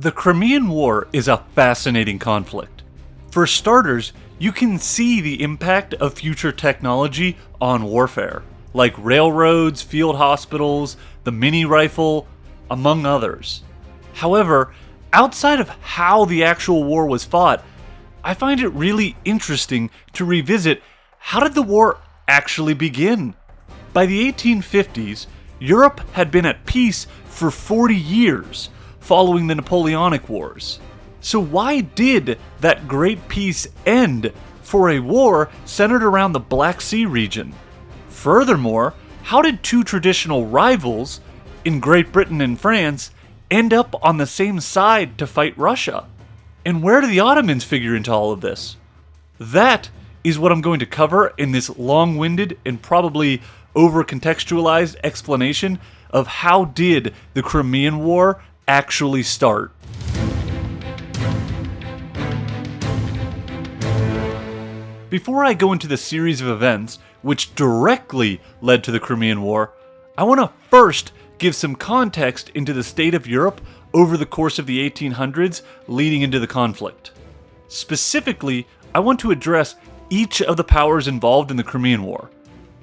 The Crimean War is a fascinating conflict. For starters, you can see the impact of future technology on warfare, like railroads, field hospitals, the mini rifle, among others. However, outside of how the actual war was fought, I find it really interesting to revisit how did the war actually begin? By the 1850s, Europe had been at peace for 40 years, following the Napoleonic Wars. So why did that great peace end for a war centered around the Black Sea region? Furthermore, how did two traditional rivals, in Great Britain and France, end up on the same side to fight Russia? And where do the Ottomans figure into all of this? That is what I'm going to cover in this long-winded and probably over-contextualized explanation of how did the Crimean War actually start. Before I go into the series of events which directly led to the Crimean War, I want to first give some context into the state of Europe over the course of the 1800s leading into the conflict. Specifically, I want to address each of the powers involved in the Crimean War,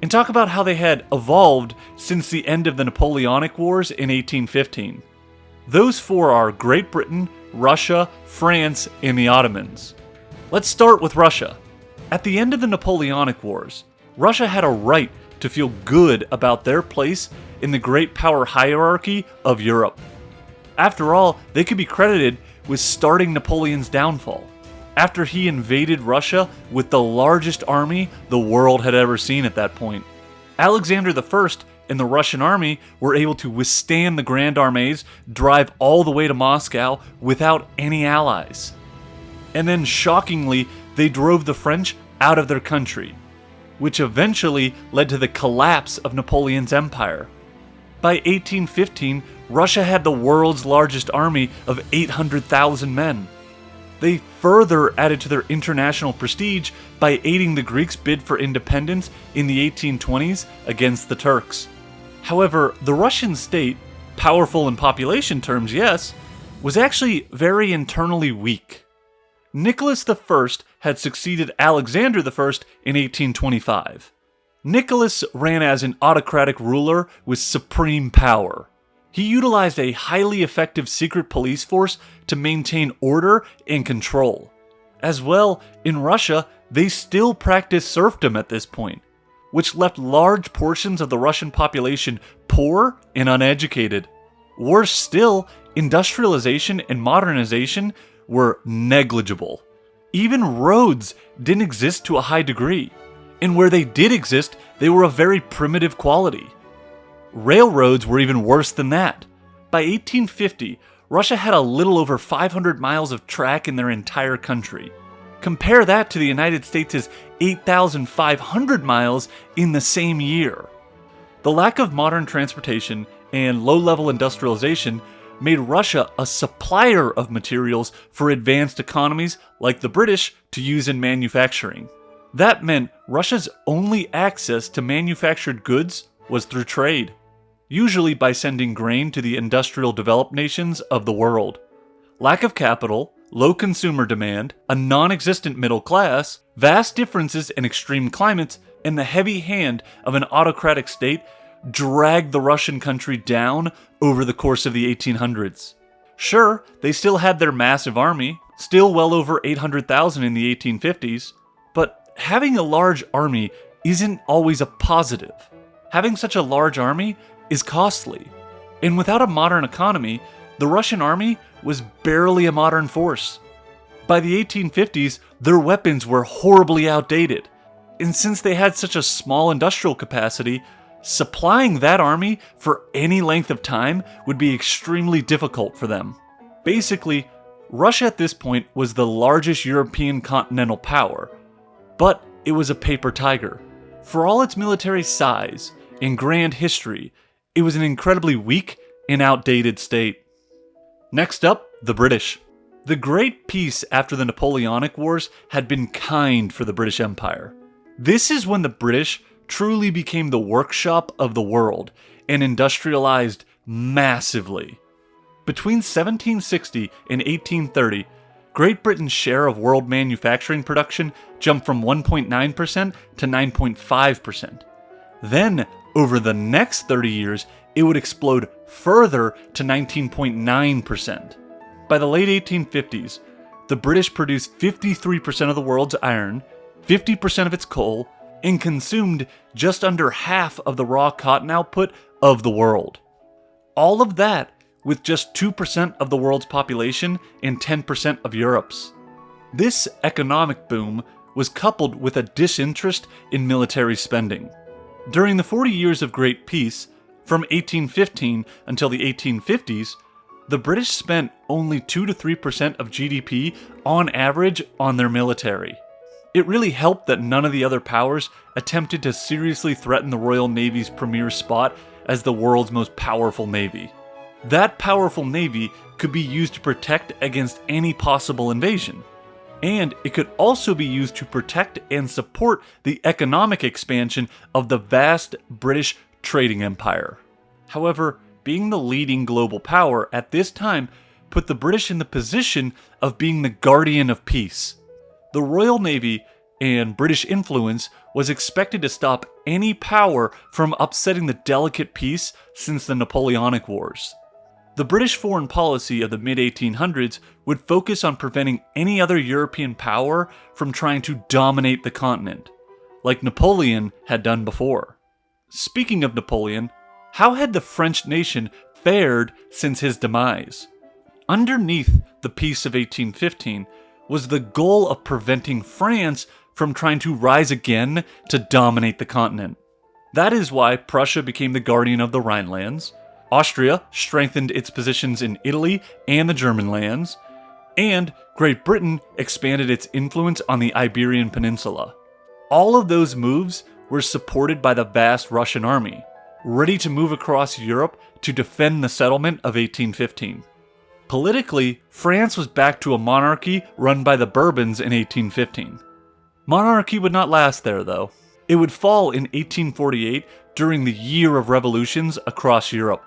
and talk about how they had evolved since the end of the Napoleonic Wars in 1815. Those four are Great Britain, Russia, France, and the Ottomans. Let's start with Russia. At the end of the Napoleonic Wars, Russia had a right to feel good about their place in the great power hierarchy of Europe. After all, they could be credited with starting Napoleon's downfall, after he invaded Russia with the largest army the world had ever seen at that point. Alexander I and the Russian army were able to withstand the Grand Armées, drive all the way to Moscow without any allies. And then shockingly, they drove the French out of their country, which eventually led to the collapse of Napoleon's empire. By 1815, Russia had the world's largest army of 800,000 men. They further added to their international prestige by aiding the Greeks' bid for independence in the 1820s against the Turks. However, the Russian state, powerful in population terms, yes, was actually very internally weak. Nicholas I had succeeded Alexander I in 1825. Nicholas ran as an autocratic ruler with supreme power. He utilized a highly effective secret police force to maintain order and control. As well, in Russia, they still practiced serfdom at this point, which left large portions of the Russian population poor and uneducated. Worse still, industrialization and modernization were negligible. Even roads didn't exist to a high degree, and where they did exist, they were of very primitive quality. Railroads were even worse than that. By 1850, Russia had a little over 500 miles of track in their entire country. Compare that to the United States' 8,500 miles in the same year. The lack of modern transportation and low-level industrialization made Russia a supplier of materials for advanced economies like the British to use in manufacturing. That meant Russia's only access to manufactured goods was through trade, usually by sending grain to the industrial developed nations of the world. Lack of capital, low consumer demand, a non-existent middle class, vast differences in extreme climates, and the heavy hand of an autocratic state dragged the Russian country down over the course of the 1800s. Sure, they still had their massive army, still well over 800,000 in the 1850s, but having a large army isn't always a positive. Having such a large army is costly, and without a modern economy, the Russian army was barely a modern force. By the 1850s, their weapons were horribly outdated, and since they had such a small industrial capacity, supplying that army for any length of time would be extremely difficult for them. Basically, Russia at this point was the largest European continental power, but it was a paper tiger. For all its military size and grand history, it was an incredibly weak and outdated state. Next up, the British. The Great Peace after the Napoleonic Wars had been kind for the British Empire. This is when the British truly became the workshop of the world and industrialized massively. Between 1760 and 1830, Great Britain's share of world manufacturing production jumped from 1.9% to 9.5%. Then, over the next 30 years, it would explode further to 19.9%. By the late 1850s, the British produced 53% of the world's iron, 50% of its coal, and consumed just under half of the raw cotton output of the world. All of that with just 2% of the world's population and 10% of Europe's. This economic boom was coupled with a disinterest in military spending. During the 40 years of Great Peace, from 1815 until the 1850s, the British spent only 2 to 3% of GDP on average on their military. It really helped that none of the other powers attempted to seriously threaten the Royal Navy's premier spot as the world's most powerful navy. That powerful navy could be used to protect against any possible invasion, and it could also be used to protect and support the economic expansion of the vast British trading empire. However, being the leading global power at this time put the British in the position of being the guardian of peace. The Royal Navy and British influence was expected to stop any power from upsetting the delicate peace since the Napoleonic Wars. The British foreign policy of the mid-1800s would focus on preventing any other European power from trying to dominate the continent, like Napoleon had done before. Speaking of Napoleon, how had the French nation fared since his demise? Underneath the Peace of 1815 was the goal of preventing France from trying to rise again to dominate the continent. That is why Prussia became the guardian of the Rhinelands, Austria strengthened its positions in Italy and the German lands, and Great Britain expanded its influence on the Iberian Peninsula. All of those moves were supported by the vast Russian army, ready to move across Europe to defend the settlement of 1815. Politically, France was back to a monarchy run by the Bourbons in 1815. Monarchy would not last there, though. It would fall in 1848 during the Year of Revolutions across Europe.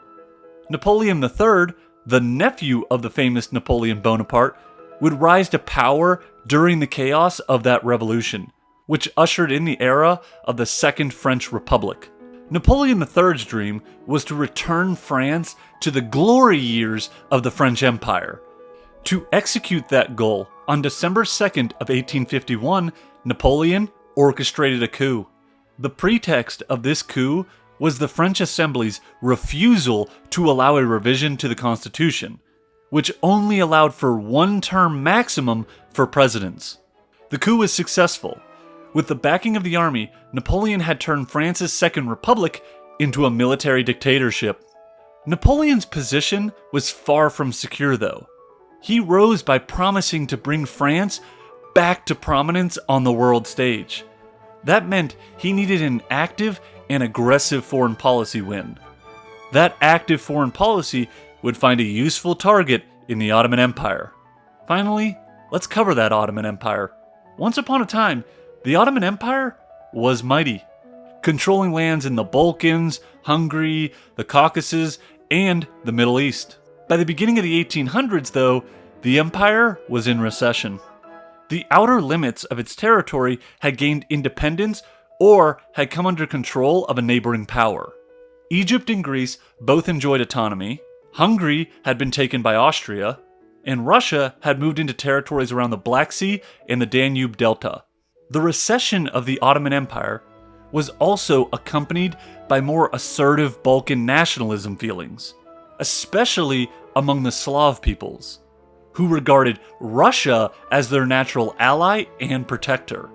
Napoleon III, the nephew of the famous Napoleon Bonaparte, would rise to power during the chaos of that revolution, which ushered in the era of the Second French Republic. Napoleon III's dream was to return France to the glory years of the French Empire. To execute that goal, on December 2nd of 1851, Napoleon orchestrated a coup. The pretext of this coup was the French Assembly's refusal to allow a revision to the Constitution, which only allowed for one term maximum for presidents. The coup was successful. With the backing of the army, Napoleon had turned France's Second Republic into a military dictatorship. Napoleon's position was far from secure, though. He rose by promising to bring France back to prominence on the world stage. That meant he needed an active and aggressive foreign policy win. That active foreign policy would find a useful target in the Ottoman Empire. Finally, let's cover that Ottoman Empire. Once upon a time, the Ottoman Empire was mighty, controlling lands in the Balkans, Hungary, the Caucasus, and the Middle East. By the beginning of the 1800s, though, the empire was in recession. The outer limits of its territory had gained independence or had come under control of a neighboring power. Egypt and Greece both enjoyed autonomy, Hungary had been taken by Austria, and Russia had moved into territories around the Black Sea and the Danube Delta. The recession of the Ottoman Empire was also accompanied by more assertive Balkan nationalism feelings, especially among the Slav peoples, who regarded Russia as their natural ally and protector.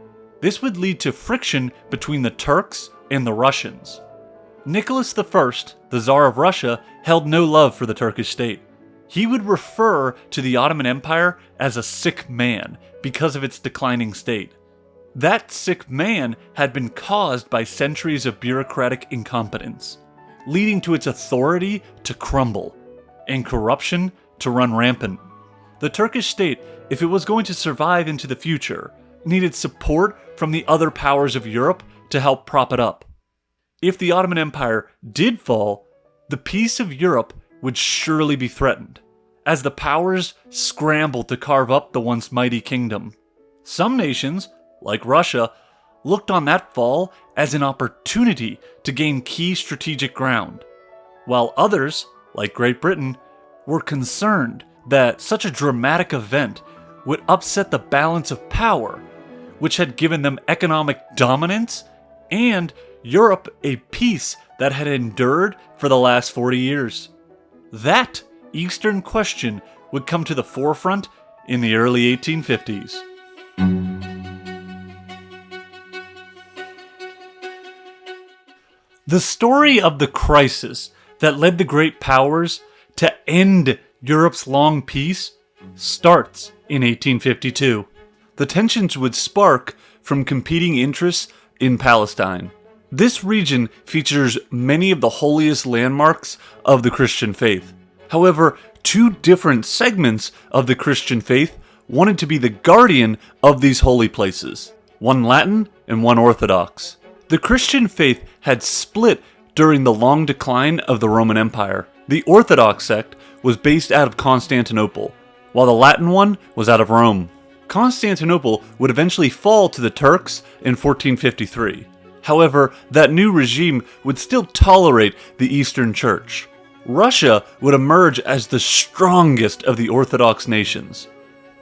This would lead to friction between the Turks and the Russians. Nicholas I, the Tsar of Russia, held no love for the Turkish state. He would refer to the Ottoman Empire as a sick man because of its declining state. That sick man had been caused by centuries of bureaucratic incompetence, leading to its authority to crumble and corruption to run rampant. The Turkish state, if it was going to survive into the future, needed support from the other powers of Europe to help prop it up. If the Ottoman Empire did fall, the peace of Europe would surely be threatened. as the powers scrambled to carve up the once mighty kingdom. Some nations, like Russia, looked on that fall as an opportunity to gain key strategic ground, while others, like Great Britain, were concerned that such a dramatic event would upset the balance of power, which had given them economic dominance and Europe a peace that had endured for the last 40 years. That Eastern question would come to the forefront in the early 1850s. The story of the crisis that led the great powers to end Europe's long peace starts in 1852. The tensions would spark from competing interests in Palestine. This region features many of the holiest landmarks of the Christian faith. However, two different segments of the Christian faith wanted to be the guardian of these holy places, one Latin and one Orthodox. The Christian faith had split during the long decline of the Roman Empire. The Orthodox sect was based out of Constantinople, while the Latin one was out of Rome. Constantinople would eventually fall to the Turks in 1453. However, that new regime would still tolerate the Eastern Church. Russia would emerge as the strongest of the Orthodox nations,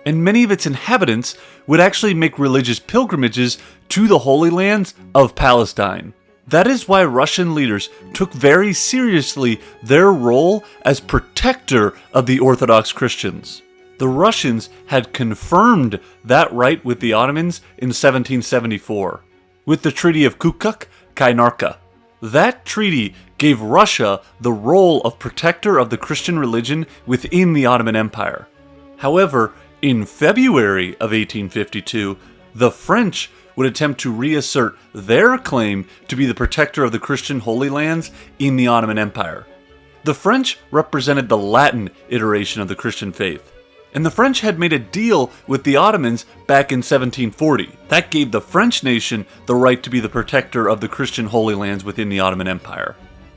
and many of its inhabitants would actually make religious pilgrimages to the Holy Lands of Palestine. That is why Russian leaders took very seriously their role as protector of the Orthodox Christians. The Russians had confirmed that right with the Ottomans in 1774, with the Treaty of Kukuk-Kainarka. That treaty gave Russia the role of protector of the Christian religion within the Ottoman Empire. However, in February of 1852, the French would attempt to reassert their claim to be the protector of the Christian Holy Lands in the Ottoman Empire. The French represented the Latin iteration of the Christian faith, and the French had made a deal with the Ottomans back in 1740. That gave the French nation the right to be the protector of the Christian Holy Lands within the Ottoman Empire.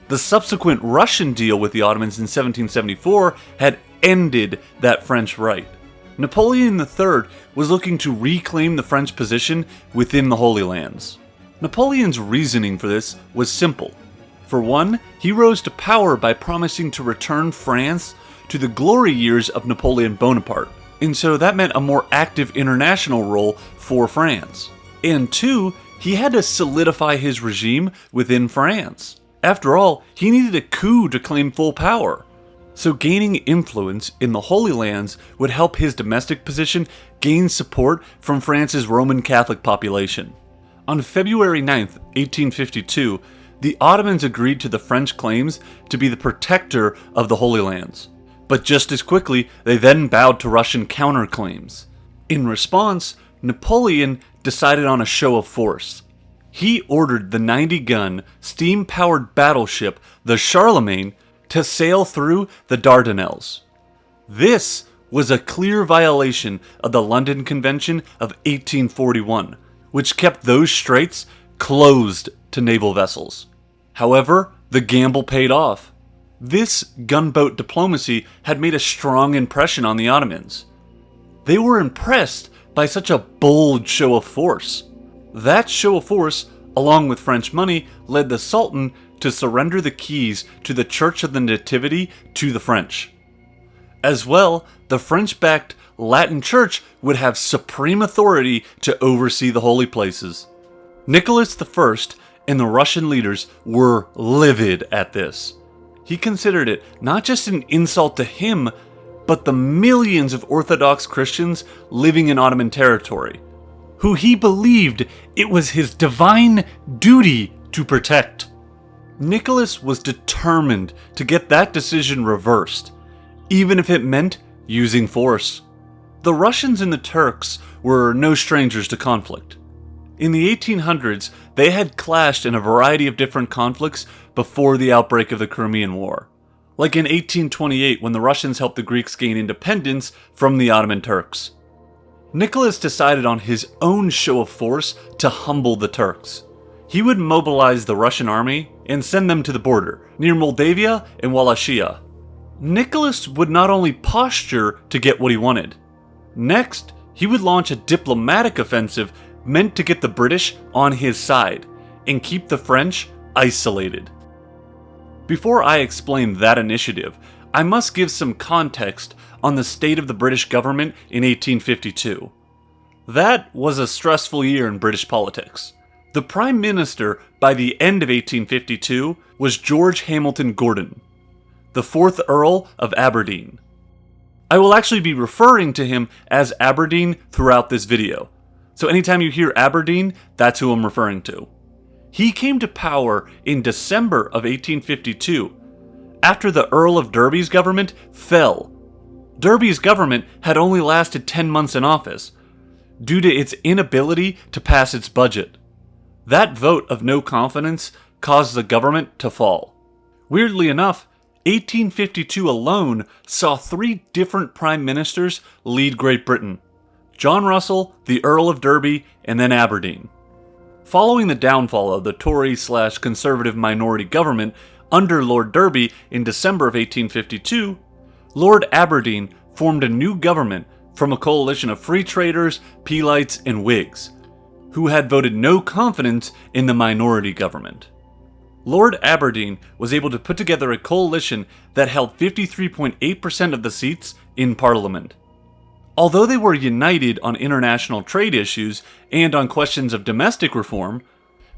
The subsequent Russian deal with the Ottomans in 1774 had ended that French right. Napoleon III was looking to reclaim the French position within the Holy Lands. Napoleon's reasoning for this was simple. For one, he rose to power by promising to return France to the glory years of Napoleon Bonaparte, and so that meant a more active international role for France. And two, he had to solidify his regime within France. After all, he needed a coup to claim full power. So gaining influence in the Holy Lands would help his domestic position gain support from France's Roman Catholic population. On February 9th, 1852, the Ottomans agreed to the French claims to be the protector of the Holy Lands. But just as quickly, they then bowed to Russian counterclaims. In response, Napoleon decided on a show of force. He ordered the 90-gun, steam-powered battleship, the Charlemagne, to sail through the Dardanelles. This was a clear violation of the London Convention of 1841, which kept those straits closed to naval vessels. However, the gamble paid off. This gunboat diplomacy had made a strong impression on the Ottomans. They were impressed by such a bold show of force. That show of force, along with French money, led the Sultan to surrender the keys to the Church of the Nativity to the French. As well, the French-backed Latin Church would have supreme authority to oversee the holy places. Nicholas I and the Russian leaders were livid at this. He considered it not just an insult to him, but the millions of Orthodox Christians living in Ottoman territory, who he believed it was his divine duty to protect. Nicholas was determined to get that decision reversed, even if it meant using force. The Russians and the Turks were no strangers to conflict. In the 1800s, they had clashed in a variety of different conflicts before the outbreak of the Crimean War, like in 1828 when the Russians helped the Greeks gain independence from the Ottoman Turks. Nicholas decided on his own show of force to humble the Turks. He would mobilize the Russian army and send them to the border, near Moldavia and Wallachia. Nicholas would not only posture to get what he wanted. Next, he would launch a diplomatic offensive meant to get the British on his side and keep the French isolated. Before I explain that initiative, I must give some context on the state of the British government in 1852. That was a stressful year in British politics. The Prime Minister by the end of 1852 was George Hamilton Gordon, the 4th Earl of Aberdeen. I will actually be referring to him as Aberdeen throughout this video, so anytime you hear Aberdeen, that's who I'm referring to. He came to power in December of 1852, after the Earl of Derby's government fell. Derby's government had only lasted 10 months in office, due to its inability to pass its budget. That vote of no confidence caused the government to fall. Weirdly enough, 1852 alone saw 3 different prime ministers lead Great Britain: John Russell, the Earl of Derby, and then Aberdeen. Following the downfall of the Tory/Conservative minority government under Lord Derby in December of 1852, Lord Aberdeen formed a new government from a coalition of Free Traders, Peelites, and Whigs, who had voted no confidence in the minority government. Lord Aberdeen was able to put together a coalition that held 53.8% of the seats in Parliament. Although they were united on international trade issues and on questions of domestic reform,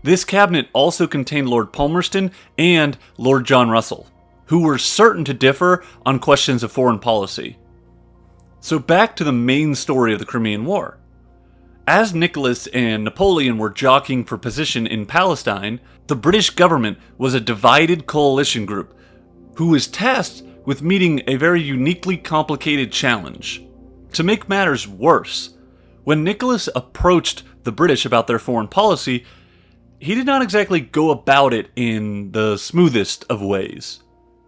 this cabinet also contained Lord Palmerston and Lord John Russell, who were certain to differ on questions of foreign policy. So back to the main story of the Crimean War. As Nicholas and Napoleon were jockeying for position in Palestine, the British government was a divided coalition group who was tasked with meeting a very uniquely complicated challenge. To make matters worse, when Nicholas approached the British about their foreign policy, he did not exactly go about it in the smoothest of ways.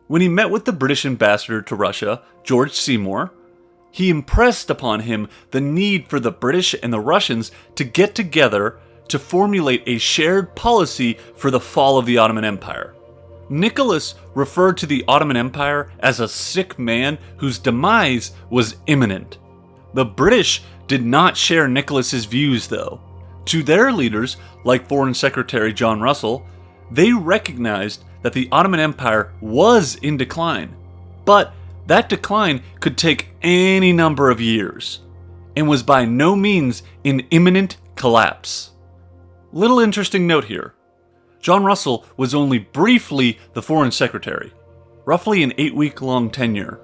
When he met with the British ambassador to Russia, George Seymour, he impressed upon him the need for the British and the Russians to get together to formulate a shared policy for the fall of the Ottoman Empire. Nicholas referred to the Ottoman Empire as a sick man whose demise was imminent. The British did not share Nicholas's views, though. To their leaders, like Foreign Secretary John Russell, they recognized that the Ottoman Empire was in decline, but that decline could take any number of years, and was by no means in imminent collapse. Little interesting note here. John Russell was only briefly the Foreign Secretary, roughly an 8-week-long tenure.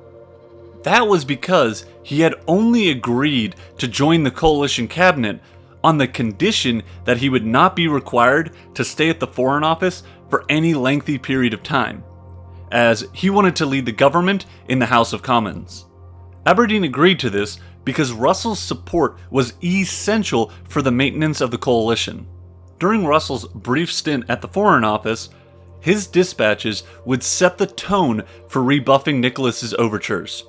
That was because he had only agreed to join the coalition cabinet on the condition that he would not be required to stay at the Foreign Office for any lengthy period of time, as he wanted to lead the government in the House of Commons. Aberdeen agreed to this because Russell's support was essential for the maintenance of the coalition. During Russell's brief stint at the Foreign Office, his dispatches would set the tone for rebuffing Nicholas's overtures.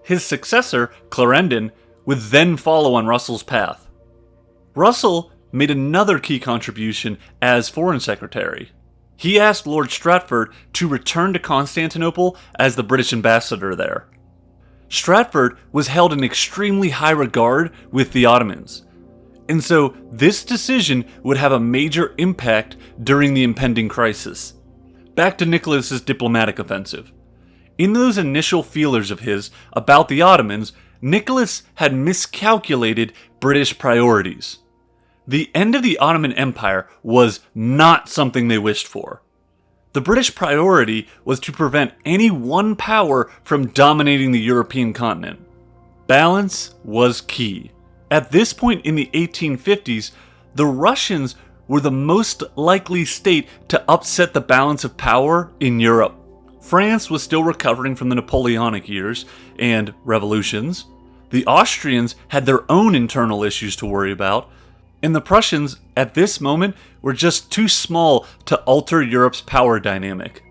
His successor, Clarendon, would then follow on Russell's path. Russell made another key contribution as Foreign Secretary. He asked Lord Stratford to return to Constantinople as the British ambassador there. Stratford was held in extremely high regard with the Ottomans, and so this decision would have a major impact during the impending crisis. Back to Nicholas's diplomatic offensive. In those initial feelers of his about the Ottomans, Nicholas had miscalculated British priorities. The end of the Ottoman Empire was not something they wished for. The British priority was to prevent any one power from dominating the European continent. Balance was key. At this point in the 1850s, the Russians were the most likely state to upset the balance of power in Europe. France was still recovering from the Napoleonic years and revolutions. The Austrians had their own internal issues to worry about, and the Prussians, at this moment, were just too small to alter Europe's power dynamic.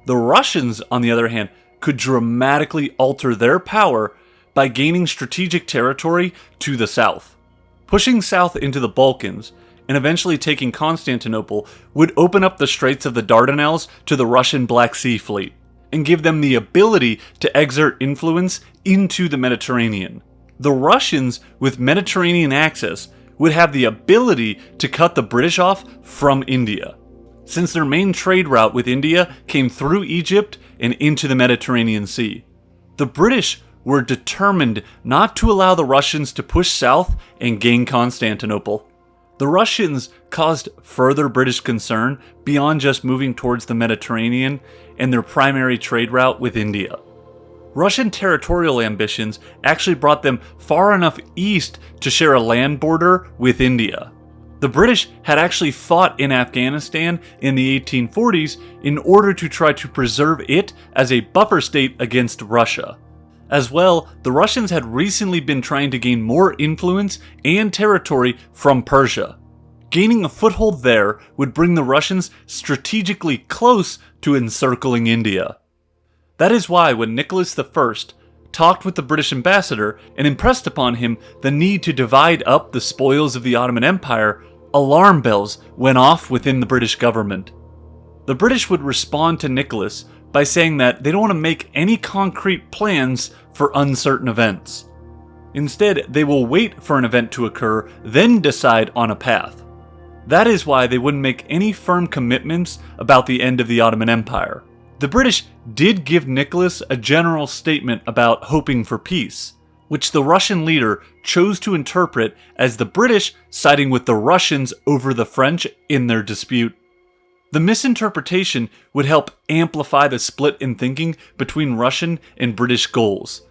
The Russians, on the other hand, could dramatically alter their power by gaining strategic territory to the south. Pushing south into the Balkans, and eventually taking Constantinople, would open up the Straits of the Dardanelles to the Russian Black Sea Fleet, and give them the ability to exert influence into the Mediterranean. The Russians, with Mediterranean access, would have the ability to cut the British off from India, since their main trade route with India came through Egypt and into the Mediterranean Sea. The British were determined not to allow the Russians to push south and gain Constantinople. The Russians caused further British concern beyond just moving towards the Mediterranean and their primary trade route with India. Russian territorial ambitions actually brought them far enough east to share a land border with India. The British had actually fought in Afghanistan in the 1840s in order to try to preserve it as a buffer state against Russia. As well, the Russians had recently been trying to gain more influence and territory from Persia. Gaining a foothold there would bring the Russians strategically close to encircling India. That is why when Nicholas I talked with the British ambassador and impressed upon him the need to divide up the spoils of the Ottoman Empire, alarm bells went off within the British government. The British would respond to Nicholas by saying that they don't want to make any concrete plans for uncertain events. Instead, they will wait for an event to occur, then decide on a path. That is why they wouldn't make any firm commitments about the end of the Ottoman Empire. The British did give Nicholas a general statement about hoping for peace, which the Russian leader chose to interpret as the British siding with the Russians over the French in their dispute. The misinterpretation would help amplify the split in thinking between Russian and British goals,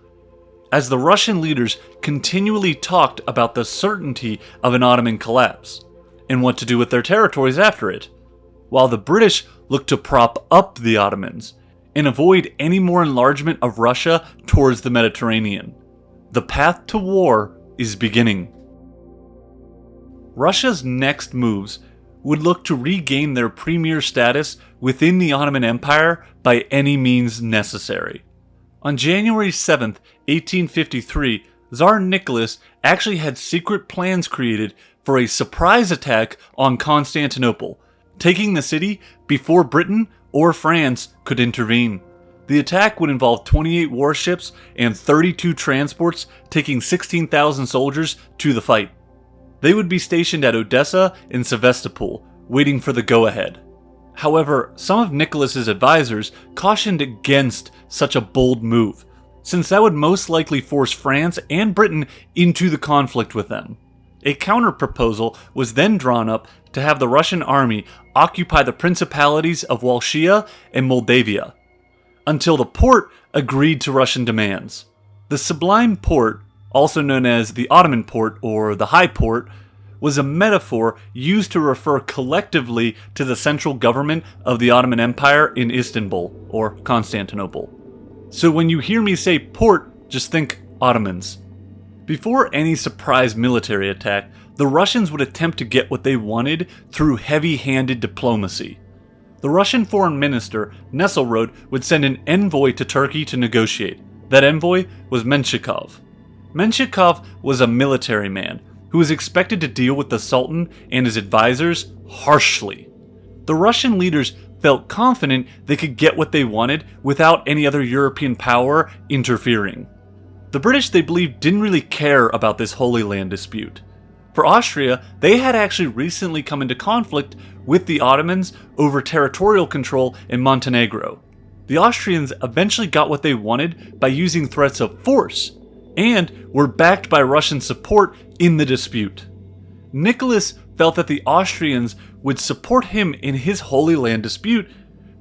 as the Russian leaders continually talked about the certainty of an Ottoman collapse and what to do with their territories after it, while the British looked to prop up the Ottomans and avoid any more enlargement of Russia towards the Mediterranean. The path to war is beginning. Russia's next moves would look to regain their premier status within the Ottoman Empire by any means necessary. On January 7, 1853, Tsar Nicholas actually had secret plans created for a surprise attack on Constantinople, taking the city before Britain or France could intervene. The attack would involve 28 warships and 32 transports taking 16,000 soldiers to the fight. They would be stationed at Odessa and Sevastopol, waiting for the go-ahead. However, some of Nicholas's advisors cautioned against such a bold move, since that would most likely force France and Britain into the conflict with them. A counter-proposal was then drawn up to have the Russian army occupy the principalities of Wallachia and Moldavia, until the Porte agreed to Russian demands. The Sublime Porte, also known as the Ottoman Porte or the High Porte, was a metaphor used to refer collectively to the central government of the Ottoman Empire in Istanbul, or Constantinople. So when you hear me say Porte, just think Ottomans. Before any surprise military attack, the Russians would attempt to get what they wanted through heavy-handed diplomacy. The Russian foreign minister, Nesselrode, would send an envoy to Turkey to negotiate. That envoy was Menshikov. Menshikov was a military man who was expected to deal with the Sultan and his advisors harshly. The Russian leaders felt confident they could get what they wanted without any other European power interfering. The British, they believed, didn't really care about this Holy Land dispute. For Austria, they had actually recently come into conflict with the Ottomans over territorial control in Montenegro. The Austrians eventually got what they wanted by using threats of force, and were backed by Russian support in the dispute. Nicholas felt that the Austrians would support him in his Holy Land dispute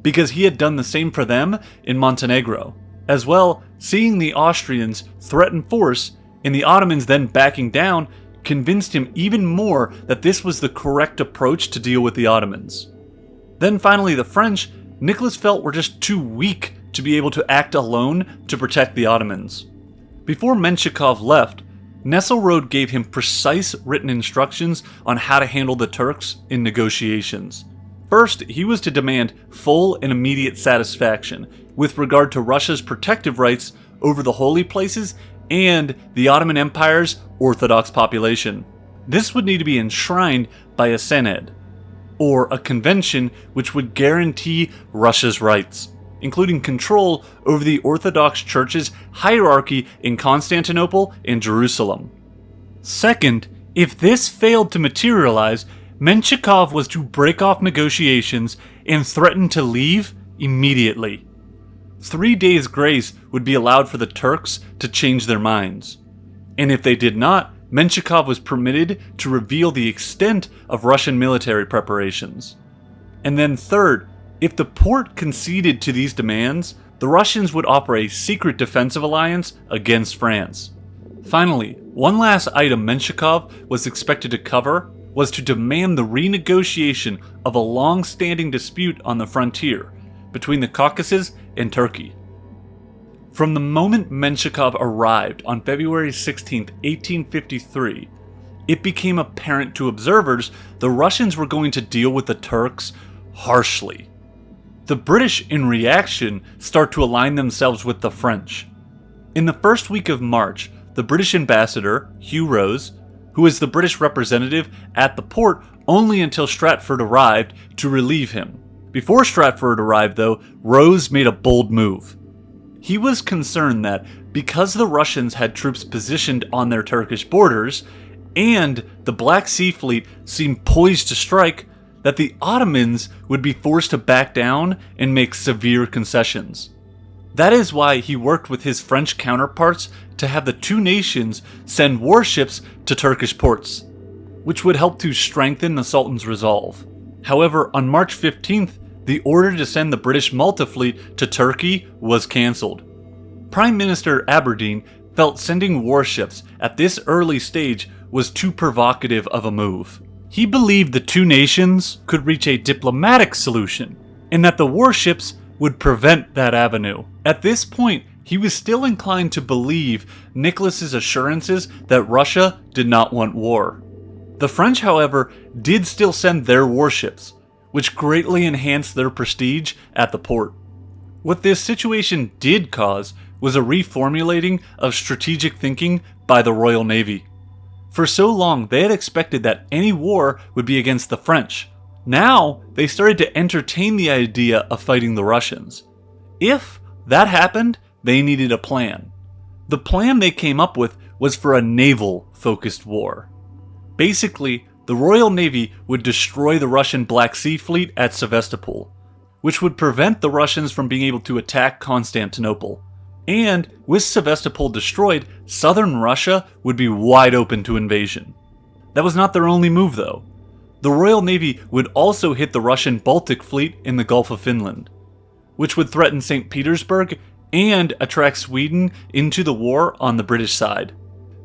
because he had done the same for them in Montenegro. As well, seeing the Austrians threaten force and the Ottomans then backing down convinced him even more that this was the correct approach to deal with the Ottomans. Then finally, the French, Nicholas felt, were just too weak to be able to act alone to protect the Ottomans. Before Menshikov left, Nesselrode gave him precise written instructions on how to handle the Turks in negotiations. First, he was to demand full and immediate satisfaction with regard to Russia's protective rights over the holy places and the Ottoman Empire's Orthodox population. This would need to be enshrined by a Senedd, or a convention which would guarantee Russia's rights. including control over the Orthodox Church's hierarchy in Constantinople and Jerusalem. Second, if this failed to materialize, Menshikov was to break off negotiations and threaten to leave immediately. 3 days' grace would be allowed for the Turks to change their minds. And if they did not, Menshikov was permitted to reveal the extent of Russian military preparations. And then third, if the Porte conceded to these demands, the Russians would offer a secret defensive alliance against France. Finally, one last item Menshikov was expected to cover was to demand the renegotiation of a long-standing dispute on the frontier between the Caucasus and Turkey. From the moment Menshikov arrived on February 16, 1853, it became apparent to observers the Russians were going to deal with the Turks harshly. The British, in reaction, start to align themselves with the French. In the first week of March, the British ambassador, Hugh Rose, who was the British representative at the port only until Stratford arrived to relieve him. Before Stratford arrived, though, Rose made a bold move. He was concerned that because the Russians had troops positioned on their Turkish borders, and the Black Sea Fleet seemed poised to strike, that the Ottomans would be forced to back down and make severe concessions. That is why he worked with his French counterparts to have the two nations send warships to Turkish ports, which would help to strengthen the Sultan's resolve. However, on March 15th, the order to send the British Malta fleet to Turkey was cancelled. Prime Minister Aberdeen felt sending warships at this early stage was too provocative of a move. He believed the two nations could reach a diplomatic solution, and that the warships would prevent that avenue. At this point, he was still inclined to believe Nicholas's assurances that Russia did not want war. The French, however, did still send their warships, which greatly enhanced their prestige at the port. What this situation did cause was a reformulating of strategic thinking by the Royal Navy. For so long, they had expected that any war would be against the French. Now, they started to entertain the idea of fighting the Russians. If that happened, they needed a plan. The plan they came up with was for a naval-focused war. Basically, the Royal Navy would destroy the Russian Black Sea Fleet at Sevastopol, which would prevent the Russians from being able to attack Constantinople. And with Sevastopol destroyed, southern Russia would be wide open to invasion. That was not their only move, though. The Royal Navy would also hit the Russian Baltic Fleet in the Gulf of Finland, which would threaten St. Petersburg and attract Sweden into the war on the British side.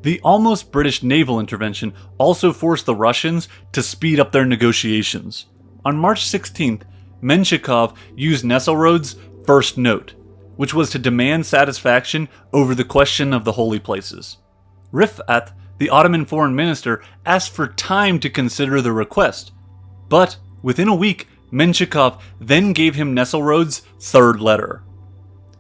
The almost British naval intervention also forced the Russians to speed up their negotiations. On March 16th, Menshikov used Nesselrode's first note, which was to demand satisfaction over the question of the holy places. Rifat, the Ottoman foreign minister, asked for time to consider the request, but within a week, Menshikov then gave him Nesselrode's third letter.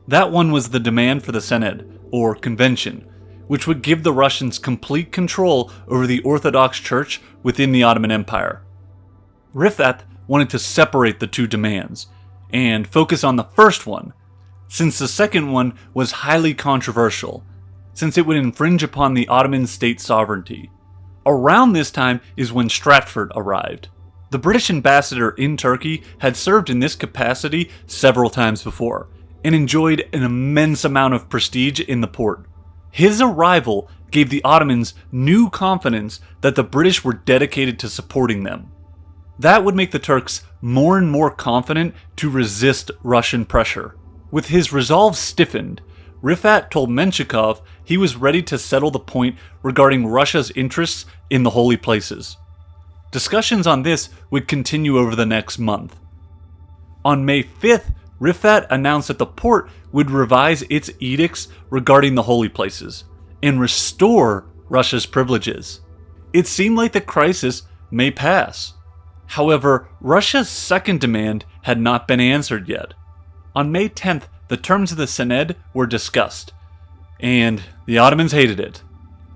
That one was the demand for the Senedd, or convention, which would give the Russians complete control over the Orthodox Church within the Ottoman Empire. Rifat wanted to separate the two demands, and focus on the first one, since the second one was highly controversial, since it would infringe upon the Ottoman state sovereignty. Around this time is when Stratford arrived. The British ambassador in Turkey had served in this capacity several times before, and enjoyed an immense amount of prestige in the port. His arrival gave the Ottomans new confidence that the British were dedicated to supporting them. That would make the Turks more and more confident to resist Russian pressure. With his resolve stiffened, Rifat told Menshikov he was ready to settle the point regarding Russia's interests in the holy places. Discussions on this would continue over the next month. On May 5th, Rifat announced that the port would revise its edicts regarding the holy places and restore Russia's privileges. It seemed like the crisis may pass. However, Russia's second demand had not been answered yet. On May 10th, the terms of the Senedd were discussed, and the Ottomans hated it.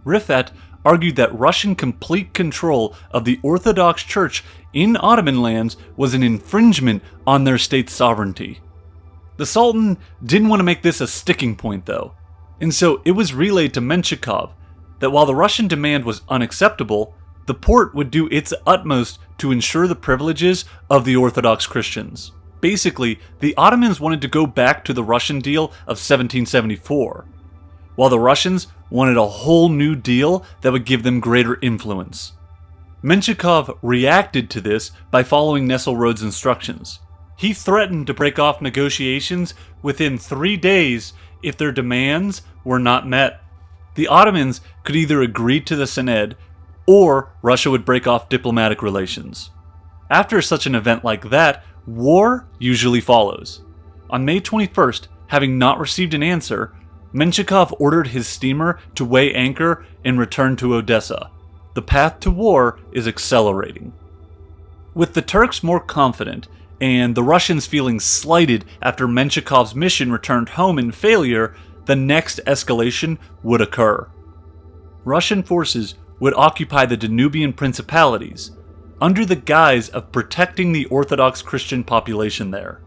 Rifat argued that Russian complete control of the Orthodox Church in Ottoman lands was an infringement on their state's sovereignty. The Sultan didn't want to make this a sticking point though, and so it was relayed to Menshikov that while the Russian demand was unacceptable, the Porte would do its utmost to ensure the privileges of the Orthodox Christians. Basically, the Ottomans wanted to go back to the Russian deal of 1774, while the Russians wanted a whole new deal that would give them greater influence. Menshikov reacted to this by following Nesselrode's instructions. He threatened to break off negotiations within 3 days if their demands were not met. The Ottomans could either agree to the Sened, or Russia would break off diplomatic relations. After such an event like that, war usually follows. On May 21st, having not received an answer, Menshikov ordered his steamer to weigh anchor and return to Odessa. The path to war is accelerating. With the Turks more confident, and the Russians feeling slighted after Menshikov's mission returned home in failure, the next escalation would occur. Russian forces would occupy the Danubian principalities, under the guise of protecting the Orthodox Christian population there.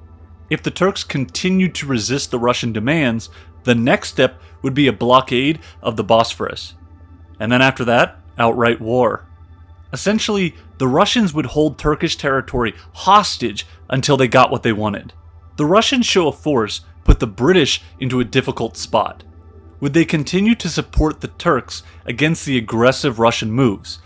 If the Turks continued to resist the Russian demands, the next step would be a blockade of the Bosphorus. And then after that, outright war. Essentially, the Russians would hold Turkish territory hostage until they got what they wanted. The Russian show of force put the British into a difficult spot. Would they continue to support the Turks against the aggressive Russian moves?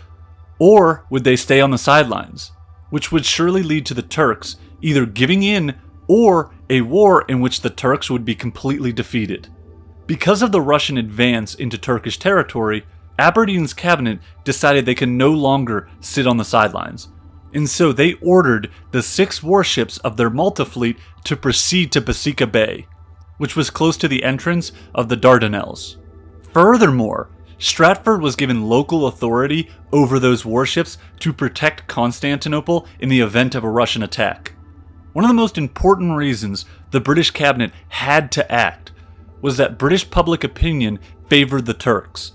Or would they stay on the sidelines? Which would surely lead to the Turks either giving in or a war in which the Turks would be completely defeated. Because of the Russian advance into Turkish territory, Aberdeen's cabinet decided they could no longer sit on the sidelines, and so they ordered the 6 warships of their Malta fleet to proceed to Besika Bay, which was close to the entrance of the Dardanelles. Furthermore, Stratford was given local authority over those warships to protect Constantinople in the event of a Russian attack. One of the most important reasons the British cabinet had to act was that British public opinion favored the Turks.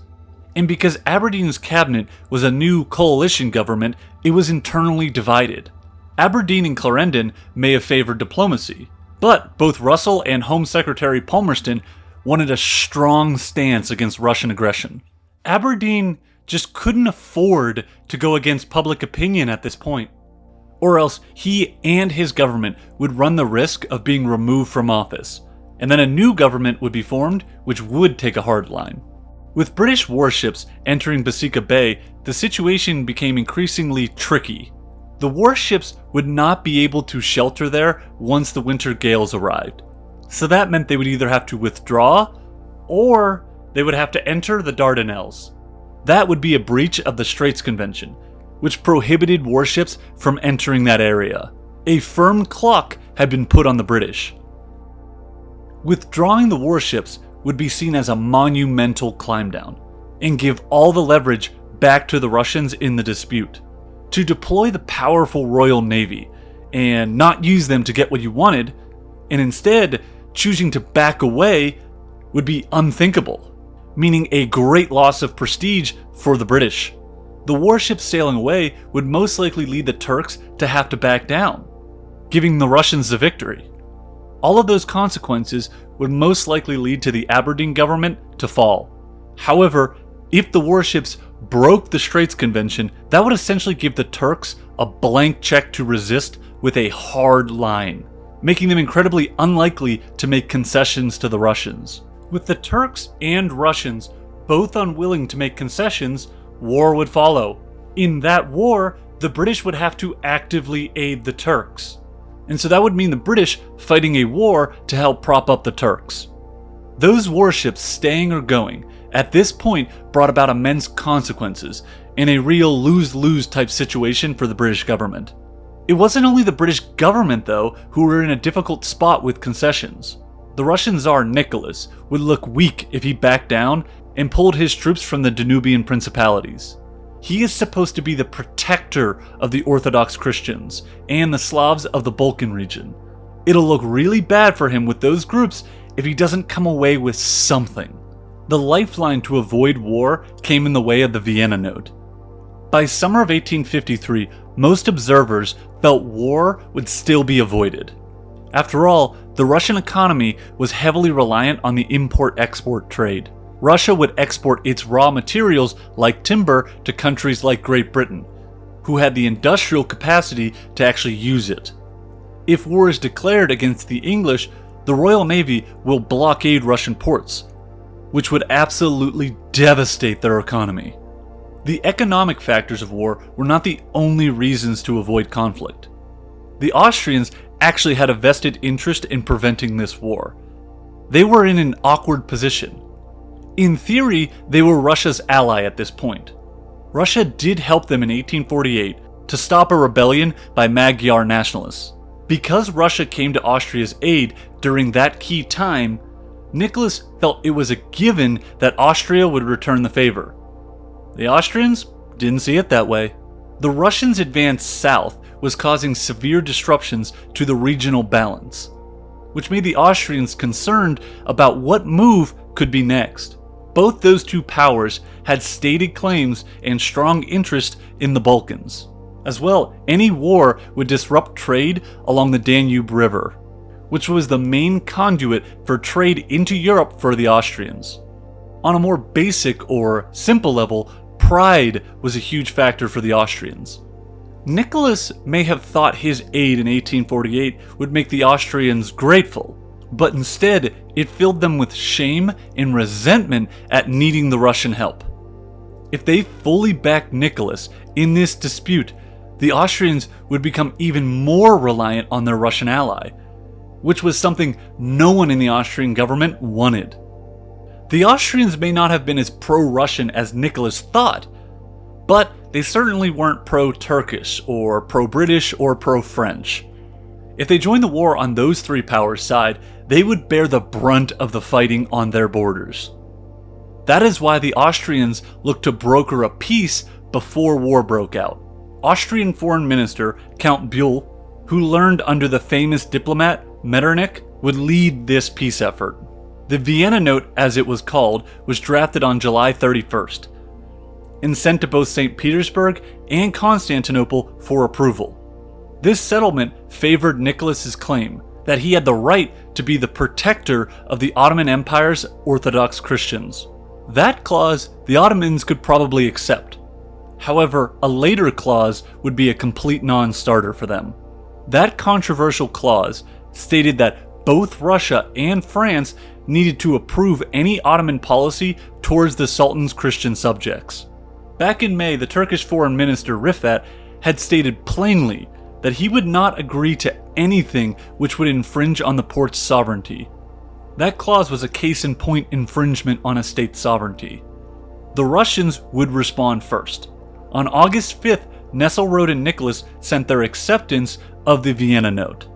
And because Aberdeen's cabinet was a new coalition government, it was internally divided. Aberdeen and Clarendon may have favored diplomacy, but both Russell and Home Secretary Palmerston wanted a strong stance against Russian aggression. Aberdeen just couldn't afford to go against public opinion at this point, or else he and his government would run the risk of being removed from office, and then a new government would be formed which would take a hard line. With British warships entering Besika Bay, the situation became increasingly tricky. The warships would not be able to shelter there once the winter gales arrived, so that meant they would either have to withdraw or they would have to enter the Dardanelles. That would be a breach of the Straits Convention, which prohibited warships from entering that area. A firm clock had been put on the British. Withdrawing the warships would be seen as a monumental climb down, and give all the leverage back to the Russians in the dispute. To deploy the powerful Royal Navy, and not use them to get what you wanted, and instead choosing to back away, would be unthinkable, meaning a great loss of prestige for the British. The warships sailing away would most likely lead the Turks to have to back down, giving the Russians the victory. All of those consequences would most likely lead to the Aberdeen government to fall. However, if the warships broke the Straits Convention, that would essentially give the Turks a blank check to resist with a hard line, making them incredibly unlikely to make concessions to the Russians. With the Turks and Russians both unwilling to make concessions, war would follow. In that war, the British would have to actively aid the Turks. And so that would mean the British fighting a war to help prop up the Turks. Those warships staying or going at this point brought about immense consequences and a real lose-lose type situation for the British government. It wasn't only the British government, though, who were in a difficult spot with concessions. The Russian Tsar Nicholas would look weak if he backed down and pulled his troops from the Danubian principalities. He is supposed to be the protector of the Orthodox Christians and the Slavs of the Balkan region. It'll look really bad for him with those groups if he doesn't come away with something. The lifeline to avoid war came in the way of the Vienna Note. By summer of 1853, most observers felt war would still be avoided. After all, the Russian economy was heavily reliant on the import-export trade. Russia would export its raw materials like timber to countries like Great Britain, who had the industrial capacity to actually use it. If war is declared against the English, the Royal Navy will blockade Russian ports, which would absolutely devastate their economy. The economic factors of war were not the only reasons to avoid conflict. The Austrians actually had a vested interest in preventing this war. They were in an awkward position. In theory, they were Russia's ally at this point. Russia did help them in 1848 to stop a rebellion by Magyar nationalists. Because Russia came to Austria's aid during that key time, Nicholas felt it was a given that Austria would return the favor. The Austrians didn't see it that way. The Russians' advance south was causing severe disruptions to the regional balance, which made the Austrians concerned about what move could be next. Both those two powers had stated claims and strong interest in the Balkans. As well, any war would disrupt trade along the Danube River, which was the main conduit for trade into Europe for the Austrians. On a more basic or simple level, pride was a huge factor for the Austrians. Nicholas may have thought his aid in 1848 would make the Austrians grateful, but instead it filled them with shame and resentment at needing the Russian help. If they fully backed Nicholas in this dispute, the Austrians would become even more reliant on their Russian ally, which was something no one in the Austrian government wanted. The Austrians may not have been as pro-Russian as Nicholas thought, but they certainly weren't pro-Turkish or pro-British or pro-French. If they joined the war on those three powers' side, they would bear the brunt of the fighting on their borders. That is why the Austrians looked to broker a peace before war broke out. Austrian Foreign Minister Count Buell, who learned under the famous diplomat Metternich, would lead this peace effort. The Vienna Note, as it was called, was drafted on July 31st and sent to both St. Petersburg and Constantinople for approval. This settlement favored Nicholas's claim that he had the right to be the protector of the Ottoman Empire's Orthodox Christians. That clause the Ottomans could probably accept. However, a later clause would be a complete non-starter for them. That controversial clause stated that both Russia and France needed to approve any Ottoman policy towards the Sultan's Christian subjects. Back in May, the Turkish Foreign Minister Rifat had stated plainly that he would not agree to anything which would infringe on the Porte's sovereignty. That clause was a case-in-point infringement on a state's sovereignty. The Russians would respond first. On August 5th, Nesselrode and Nicholas sent their acceptance of the Vienna Note.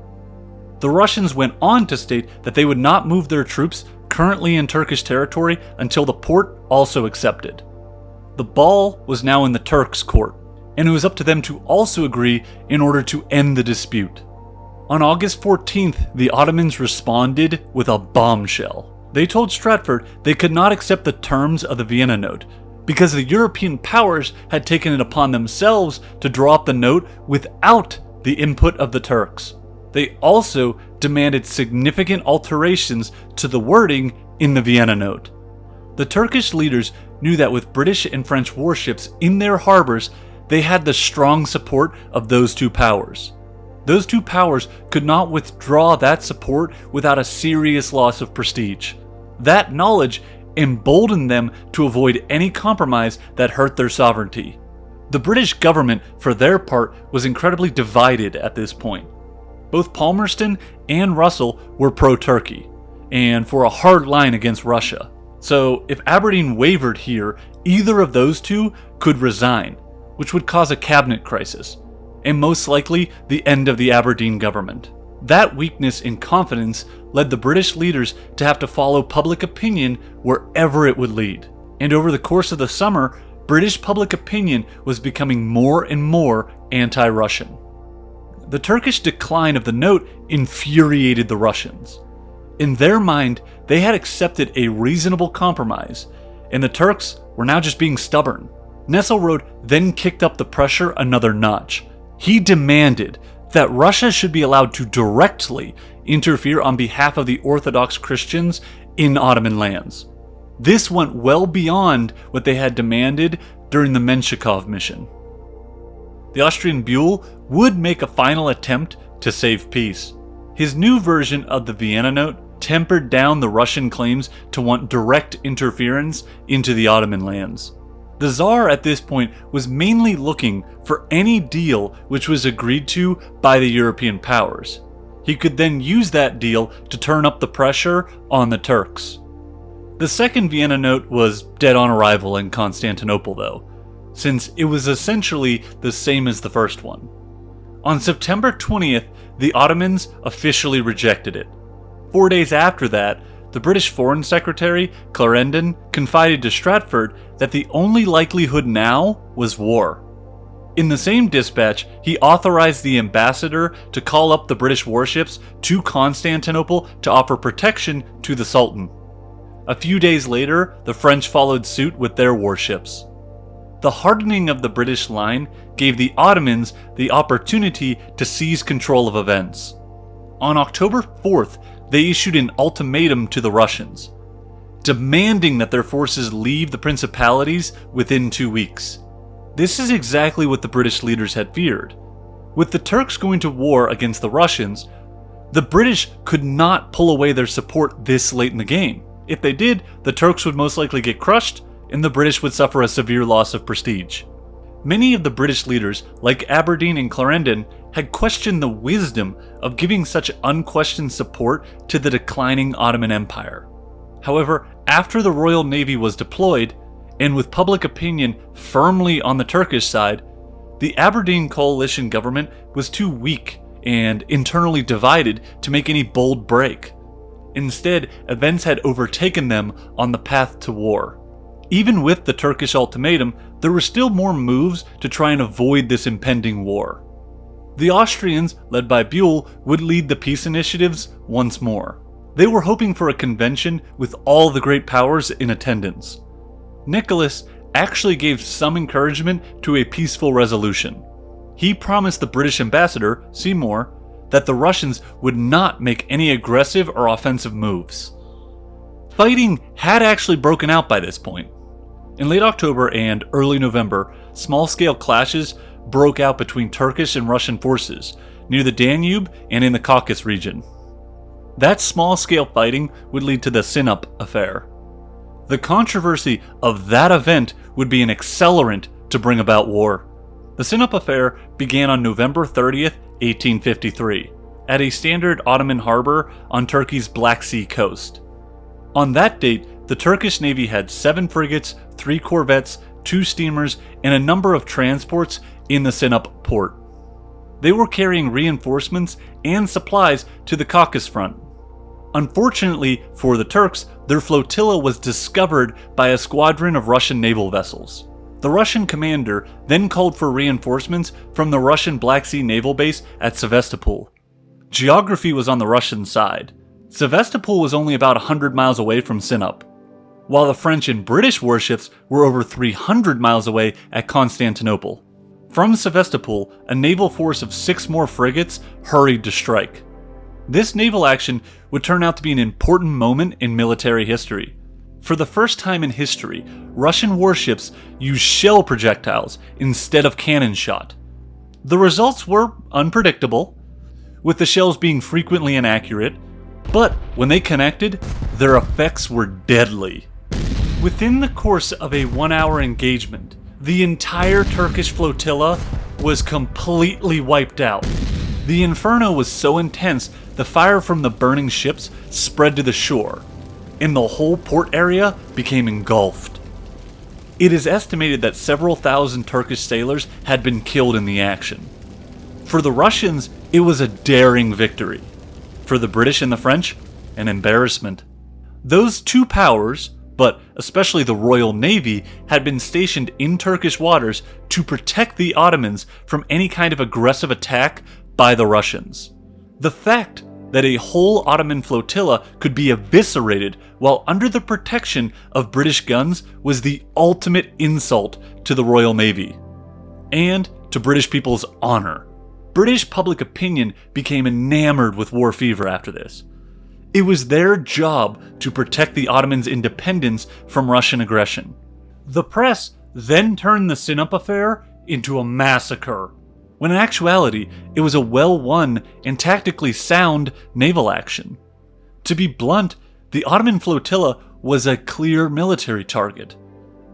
The Russians went on to state that they would not move their troops currently in Turkish territory until the Porte also accepted. The ball was now in the Turks' court, and it was up to them to also agree in order to end the dispute. On August 14th, the Ottomans responded with a bombshell. They told Stratford they could not accept the terms of the Vienna Note because the European powers had taken it upon themselves to draw up the note without the input of the Turks. They also demanded significant alterations to the wording in the Vienna Note. The Turkish leaders knew that with British and French warships in their harbors, they had the strong support of those two powers. Those two powers could not withdraw that support without a serious loss of prestige. That knowledge emboldened them to avoid any compromise that hurt their sovereignty. The British government, for their part, was incredibly divided at this point. Both Palmerston and Russell were pro-Turkey, and for a hard line against Russia. So if Aberdeen wavered here, either of those two could resign, which would cause a cabinet crisis, and most likely the end of the Aberdeen government. That weakness in confidence led the British leaders to have to follow public opinion wherever it would lead. And over the course of the summer, British public opinion was becoming more and more anti-Russian. The Turkish decline of the note infuriated the Russians. In their mind, they had accepted a reasonable compromise, and the Turks were now just being stubborn. Nesselrode then kicked up the pressure another notch. He demanded that Russia should be allowed to directly interfere on behalf of the Orthodox Christians in Ottoman lands. This went well beyond what they had demanded during the Menshikov mission. The Austrian Buell would make a final attempt to save peace. His new version of the Vienna Note tempered down the Russian claims to want direct interference into the Ottoman lands. The Tsar at this point was mainly looking for any deal which was agreed to by the European powers. He could then use that deal to turn up the pressure on the Turks. The second Vienna Note was dead on arrival in Constantinople though, since it was essentially the same as the first one. On September 20th, the Ottomans officially rejected it. 4 days after that, the British Foreign Secretary, Clarendon, confided to Stratford that the only likelihood now was war. In the same dispatch, he authorized the ambassador to call up the British warships to Constantinople to offer protection to the Sultan. A few days later, the French followed suit with their warships. The hardening of the British line gave the Ottomans the opportunity to seize control of events. On October 4th, they issued an ultimatum to the Russians, demanding that their forces leave the principalities within 2 weeks. This is exactly what the British leaders had feared. With the Turks going to war against the Russians, the British could not pull away their support this late in the game. If they did, the Turks would most likely get crushed, and the British would suffer a severe loss of prestige. Many of the British leaders, like Aberdeen and Clarendon, had questioned the wisdom of giving such unquestioned support to the declining Ottoman Empire. However, after the Royal Navy was deployed, and with public opinion firmly on the Turkish side, the Aberdeen coalition government was too weak and internally divided to make any bold break. Instead, events had overtaken them on the path to war. Even with the Turkish ultimatum, there were still more moves to try and avoid this impending war. The Austrians, led by Buell, would lead the peace initiatives once more. They were hoping for a convention with all the great powers in attendance. Nicholas actually gave some encouragement to a peaceful resolution. He promised the British ambassador, Seymour, that the Russians would not make any aggressive or offensive moves. Fighting had actually broken out by this point. In late October and early November, small-scale clashes broke out between Turkish and Russian forces near the Danube and in the Caucasus region. That small-scale fighting would lead to the Sinop affair. The controversy of that event would be an accelerant to bring about war. The Sinop affair began on November 30th, 1853, at a standard Ottoman harbor on Turkey's Black Sea coast. On that date, the Turkish Navy had 7 frigates, 3 corvettes, 2 steamers, and a number of transports in the Sinop port. They were carrying reinforcements and supplies to the Caucasus front. Unfortunately for the Turks, their flotilla was discovered by a squadron of Russian naval vessels. The Russian commander then called for reinforcements from the Russian Black Sea naval base at Sevastopol. Geography was on the Russian side. Sevastopol was only about 100 miles away from Sinop, while the French and British warships were over 300 miles away at Constantinople. From Sevastopol, a naval force of 6 more frigates hurried to strike. This naval action would turn out to be an important moment in military history. For the first time in history, Russian warships used shell projectiles instead of cannon shot. The results were unpredictable, with the shells being frequently inaccurate, but when they connected, their effects were deadly. Within the course of a 1-hour engagement, the entire Turkish flotilla was completely wiped out. The inferno was so intense, the fire from the burning ships spread to the shore, and the whole port area became engulfed. It is estimated that several thousand Turkish sailors had been killed in the action. For the Russians, it was a daring victory. For the British and the French, an embarrassment. Those two powers, but especially the Royal Navy, had been stationed in Turkish waters to protect the Ottomans from any kind of aggressive attack by the Russians. The fact that a whole Ottoman flotilla could be eviscerated while under the protection of British guns was the ultimate insult to the Royal Navy and to British people's honor. British public opinion became enamored with war fever after this. It was their job to protect the Ottomans' independence from Russian aggression. The press then turned the Sinop affair into a massacre, when in actuality it was a well-won and tactically sound naval action. To be blunt, the Ottoman flotilla was a clear military target,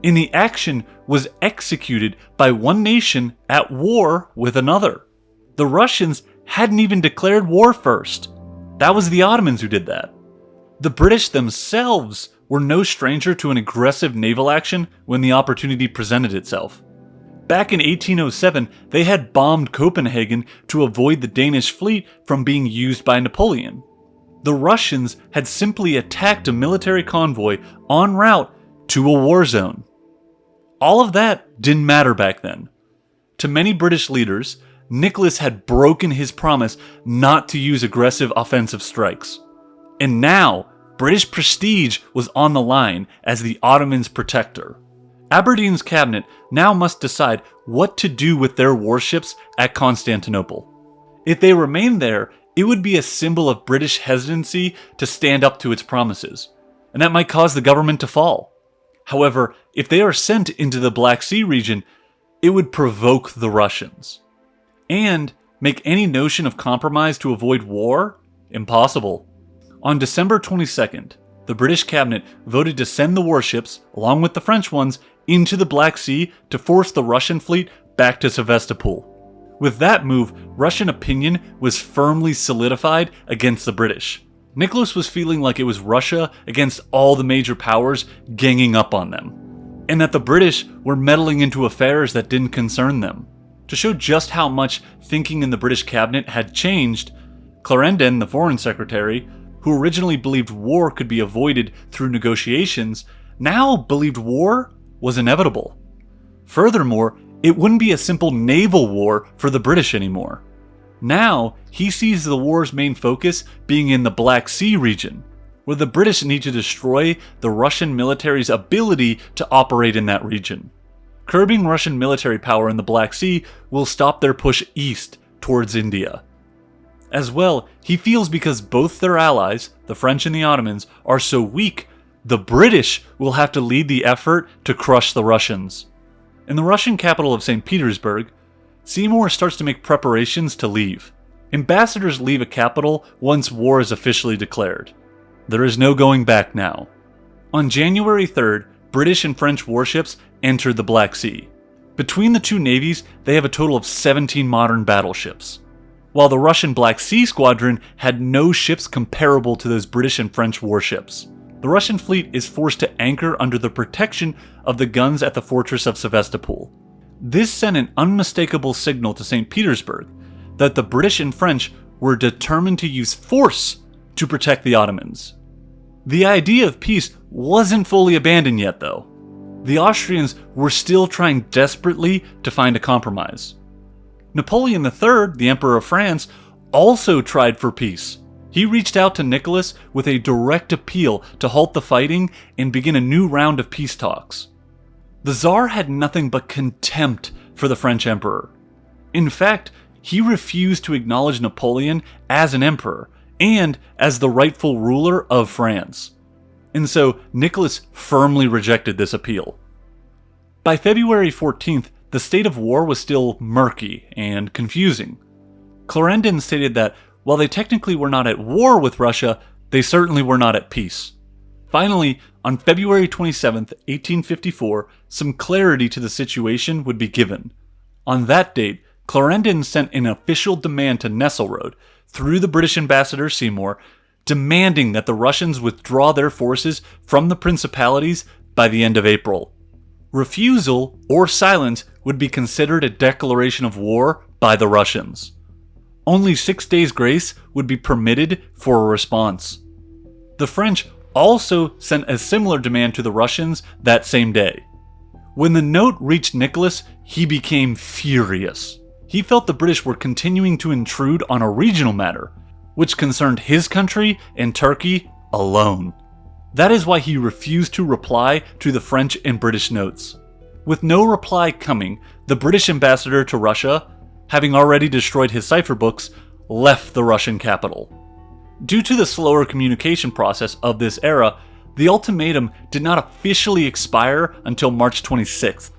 and the action was executed by one nation at war with another. The Russians hadn't even declared war first. That was the Ottomans who did that. The British themselves were no stranger to an aggressive naval action when the opportunity presented itself. Back in 1807, they had bombed Copenhagen to avoid the Danish fleet from being used by Napoleon. The Russians had simply attacked a military convoy en route to a war zone. All of that didn't matter back then. To many British leaders, Nicholas had broken his promise not to use aggressive offensive strikes. And now, British prestige was on the line as the Ottomans' protector. Aberdeen's cabinet now must decide what to do with their warships at Constantinople. If they remain there, it would be a symbol of British hesitancy to stand up to its promises, and that might cause the government to fall. However, if they are sent into the Black Sea region, it would provoke the Russians, and make any notion of compromise to avoid war impossible. On December 22nd, the British cabinet voted to send the warships, along with the French ones, into the Black Sea to force the Russian fleet back to Sevastopol. With that move, Russian opinion was firmly solidified against the British. Nicholas was feeling like it was Russia against all the major powers ganging up on them, and that the British were meddling into affairs that didn't concern them. To show just how much thinking in the British cabinet had changed, Clarendon, the foreign secretary, who originally believed war could be avoided through negotiations, now believed war was inevitable. Furthermore, it wouldn't be a simple naval war for the British anymore. Now, he sees the war's main focus being in the Black Sea region, where the British need to destroy the Russian military's ability to operate in that region. Curbing Russian military power in the Black Sea will stop their push east towards India. As well, he feels because both their allies, the French and the Ottomans, are so weak, the British will have to lead the effort to crush the Russians. In the Russian capital of St. Petersburg, Seymour starts to make preparations to leave. Ambassadors leave a capital once war is officially declared. There is no going back now. On January 3rd, British and French warships entered the Black Sea. Between the two navies, they have a total of 17 modern battleships, while the Russian Black Sea Squadron had no ships comparable to those British and French warships. The Russian fleet is forced to anchor under the protection of the guns at the fortress of Sevastopol. This sent an unmistakable signal to St. Petersburg that the British and French were determined to use force to protect the Ottomans. The idea of peace wasn't fully abandoned yet, though. The Austrians were still trying desperately to find a compromise. Napoleon III, the Emperor of France, also tried for peace. He reached out to Nicholas with a direct appeal to halt the fighting and begin a new round of peace talks. The Tsar had nothing but contempt for the French Emperor. In fact, he refused to acknowledge Napoleon as an emperor and as the rightful ruler of France. And so Nicholas firmly rejected this appeal. By February 14th, the state of war was still murky and confusing. Clarendon stated that while they technically were not at war with Russia, they certainly were not at peace. Finally, on February 27, 1854, some clarity to the situation would be given. On that date, Clarendon sent an official demand to Nesselrode, through the British ambassador Seymour, demanding that the Russians withdraw their forces from the principalities by the end of April. Refusal or silence would be considered a declaration of war by the Russians. Only 6 days' grace would be permitted for a response. The French also sent a similar demand to the Russians that same day. When the note reached Nicholas, he became furious. He felt the British were continuing to intrude on a regional matter, which concerned his country and Turkey alone. That is why he refused to reply to the French and British notes. With no reply coming, the British ambassador to Russia, having already destroyed his cipher books, left the Russian capital. Due to the slower communication process of this era, the ultimatum did not officially expire until March 26th.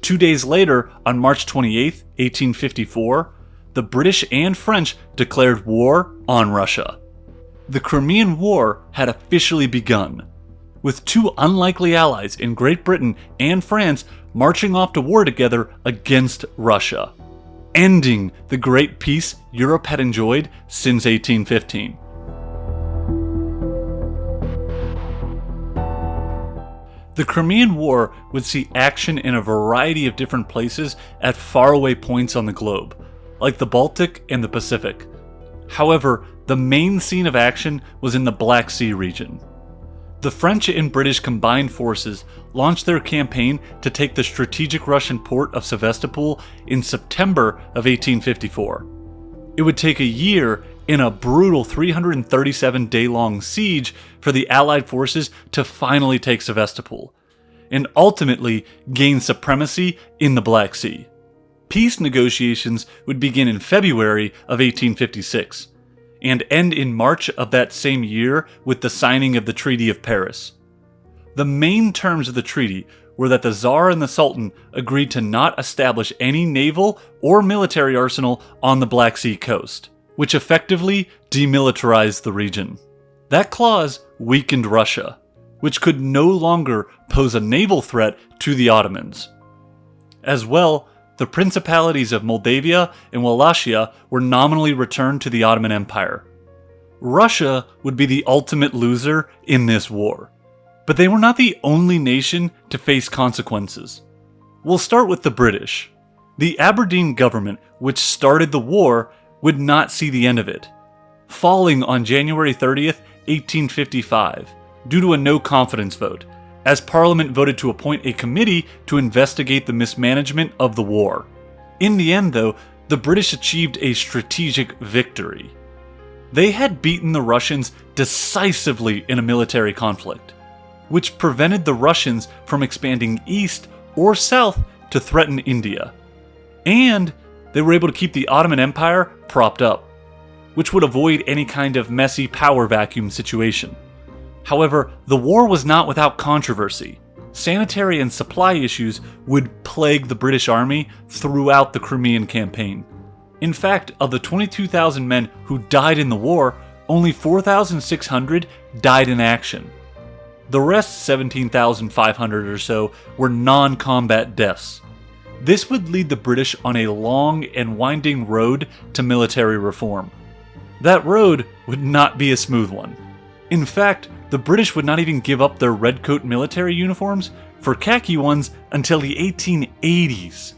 2 days later, on March 28, 1854, the British and French declared war on Russia. The Crimean War had officially begun, with two unlikely allies in Great Britain and France marching off to war together against Russia, ending the great peace Europe had enjoyed since 1815. The Crimean War would see action in a variety of different places at faraway points on the globe, like the Baltic and the Pacific. However, the main scene of action was in the Black Sea region. The French and British combined forces launched their campaign to take the strategic Russian port of Sevastopol in September of 1854. It would take a year in a brutal 337-day-long siege for the Allied forces to finally take Sevastopol, and ultimately gain supremacy in the Black Sea. Peace negotiations would begin in February of 1856, and end in March of that same year with the signing of the Treaty of Paris. The main terms of the treaty were that the Tsar and the Sultan agreed to not establish any naval or military arsenal on the Black Sea coast, which effectively demilitarized the region. That clause weakened Russia, which could no longer pose a naval threat to the Ottomans. As well, the principalities of Moldavia and Wallachia were nominally returned to the Ottoman Empire. Russia would be the ultimate loser in this war, but they were not the only nation to face consequences. We'll start with the British. The Aberdeen government, which started the war, would not see the end of it, falling on January 30th, 1855, due to a no-confidence vote, as Parliament voted to appoint a committee to investigate the mismanagement of the war. In the end, though, the British achieved a strategic victory. They had beaten the Russians decisively in a military conflict, which prevented the Russians from expanding east or south to threaten India. And they were able to keep the Ottoman Empire propped up, which would avoid any kind of messy power vacuum situation. However, the war was not without controversy. Sanitary and supply issues would plague the British Army throughout the Crimean campaign. In fact, of the 22,000 men who died in the war, only 4,600 died in action. The rest, 17,500 or so, were non-combat deaths. This would lead the British on a long and winding road to military reform. That road would not be a smooth one. In fact, the British would not even give up their redcoat military uniforms for khaki ones until the 1880s.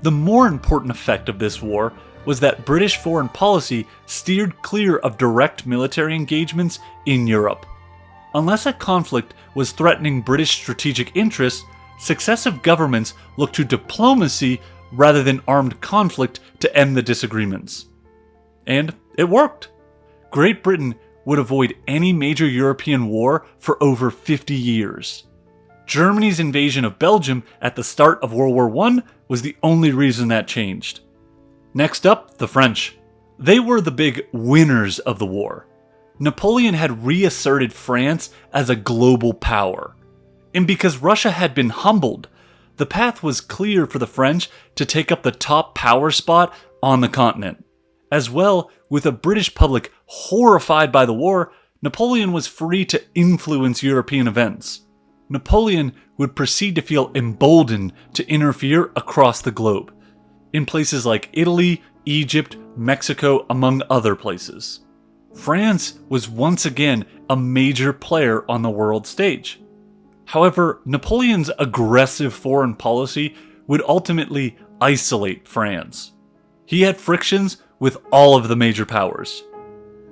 The more important effect of this war was that British foreign policy steered clear of direct military engagements in Europe. Unless a conflict was threatening British strategic interests, successive governments looked to diplomacy rather than armed conflict to end the disagreements. And it worked. Great Britain would avoid any major European war for over 50 years. Germany's invasion of Belgium at the start of World War I was the only reason that changed. Next up, the French. They were the big winners of the war. Napoleon had reasserted France as a global power. And because Russia had been humbled, the path was clear for the French to take up the top power spot on the continent. As well, with a British public horrified by the war, Napoleon was free to influence European events. Napoleon would proceed to feel emboldened to interfere across the globe, in places like Italy, Egypt, Mexico, among other places. France was once again a major player on the world stage. However, Napoleon's aggressive foreign policy would ultimately isolate France. He had frictions with all of the major powers.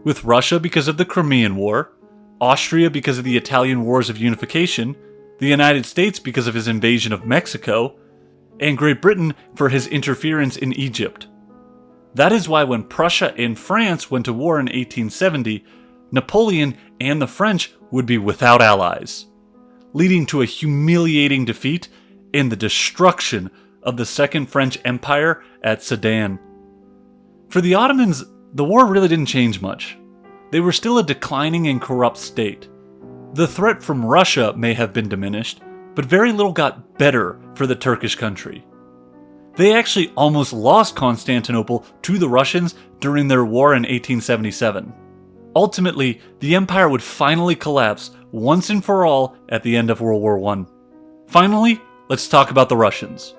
With Russia because of the Crimean War, Austria because of the Italian Wars of Unification, the United States because of his invasion of Mexico, and Great Britain for his interference in Egypt. That is why when Prussia and France went to war in 1870, Napoleon and the French would be without allies, leading to a humiliating defeat and the destruction of the Second French Empire at Sedan. For the Ottomans, the war really didn't change much. They were still a declining and corrupt state. The threat from Russia may have been diminished, but very little got better for the Turkish country. They actually almost lost Constantinople to the Russians during their war in 1877. Ultimately, the empire would finally collapse once and for all at the end of World War I. Finally, let's talk about the Russians.